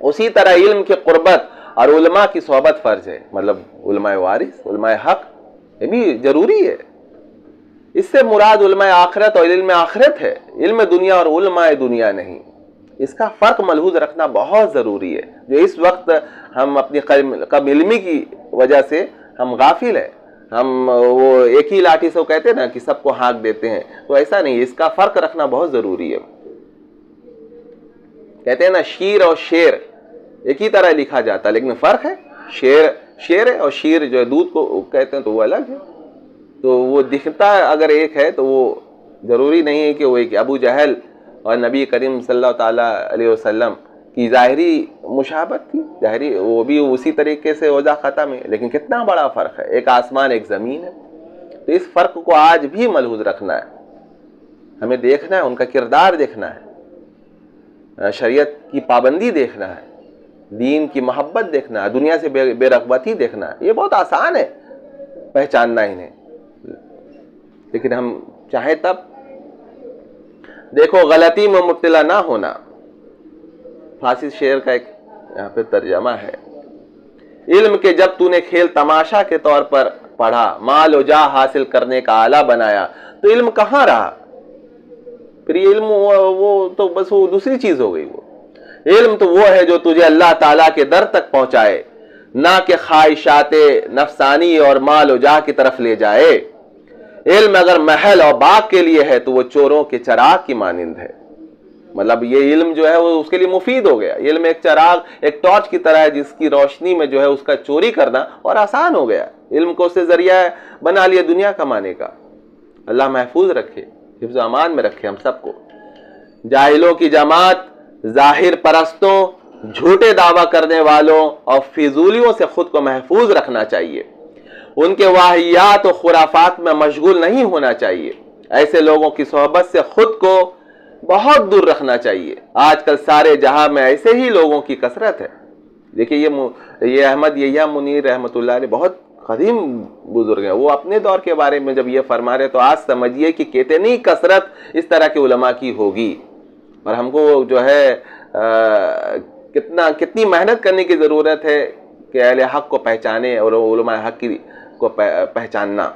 اسی طرح علم کی قربت اور علماء کی صحبت فرض ہے، مطلب علماء وارث، علماء حق، یہ بھی ضروری ہے۔ اس سے مراد علماء آخرت اور علم آخرت ہے، علم دنیا اور علماء دنیا نہیں۔ اس کا فرق ملحوظ رکھنا بہت ضروری ہے، جو اس وقت ہم اپنی کم علمی کی وجہ سے ہم غافل ہیں، ہم وہ ایک ہی لاٹھی سے کہتے ہیں نا کہ سب کو ہانک دیتے ہیں، تو ایسا نہیں، اس کا فرق رکھنا بہت ضروری ہے۔ کہتے ہیں نا شیر اور شیر ایک ہی طرح لکھا جاتا ہے، لیکن فرق ہے، شیر ہے اور شیر جو ہے دودھ کو کہتے ہیں تو وہ الگ ہے۔ تو وہ دکھتا اگر ایک ہے تو وہ ضروری نہیں ہے کہ وہ ایک۔ ابو جہل اور نبی کریم صلی اللہ تعالیٰ علیہ وسلم کی ظاہری مشابہت تھی، ظاہری وہ بھی اسی طریقے سے اوضاع ختم ہے، لیکن کتنا بڑا فرق ہے، ایک آسمان ایک زمین ہے۔ تو اس فرق کو آج بھی ملحوظ رکھنا ہے، ہمیں دیکھنا ہے، ان کا کردار دیکھنا ہے، شریعت کی پابندی دیکھنا ہے، دین کی محبت دیکھنا ہے، دنیا سے بے رغبتی دیکھنا ہے۔ یہ بہت آسان ہے پہچاننا انہیں، لیکن ہم چاہیں تب دیکھو غلطی میں مبتلا نہ ہونا۔ فارسی شعر کا ایک یہاں پہ ترجمہ ہے، علم کے جب تو نے کھیل تماشا کے طور پر پڑھا، مال و جاہ حاصل کرنے کا آلہ بنایا، تو علم کہاں رہا؟ پھر یہ علم وہ تو بس وہ دوسری چیز ہو گئی۔ وہ علم تو وہ ہے جو تجھے اللہ تعالیٰ کے در تک پہنچائے، نہ کہ خواہشات نفسانی اور مال و جاہ کی طرف لے جائے۔ علم اگر محل اور باغ کے لیے ہے تو وہ چوروں کے چراغ کی مانند ہے۔ مطلب یہ علم جو ہے وہ اس کے لیے مفید ہو گیا، علم ایک چراغ، ایک ٹارچ کی طرح ہے جس کی روشنی میں جو ہے اس کا چوری کرنا اور آسان ہو گیا، علم کو اس سے ذریعہ بنا لیا دنیا کمانے کا۔ اللہ محفوظ رکھے، حفظ و امان میں رکھے ہم سب کو۔ جاہلوں کی جماعت، ظاہر پرستوں، جھوٹے دعویٰ کرنے والوں اور فضولیوں سے خود کو محفوظ رکھنا چاہیے، ان کے واہیات و خرافات میں مشغول نہیں ہونا چاہیے، ایسے لوگوں کی صحبت سے خود کو بہت دور رکھنا چاہیے۔ آج کل سارے جہاں میں ایسے ہی لوگوں کی کثرت ہے۔ دیکھیں یہ احمد یحییٰ منیر رحمۃ اللہ علیہ بہت قدیم بزرگ ہیں، وہ اپنے دور کے بارے میں جب یہ فرما رہے تو آج سمجھیے کہ کتنی کثرت اس طرح کے علماء کی ہوگی، اور ہم کو جو ہے کتنی محنت کرنے کی ضرورت ہے کہ اہل حق کو پہچانے اور علماء حق کو پہچاننا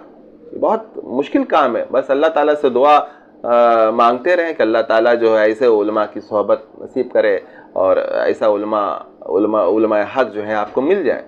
بہت مشکل کام ہے۔ بس اللہ تعالیٰ سے دعا مانگتے رہیں کہ اللہ تعالیٰ جو ہے ایسے علماء کی صحبت نصیب کرے اور ایسا علماء حق جو ہے آپ کو مل جائے۔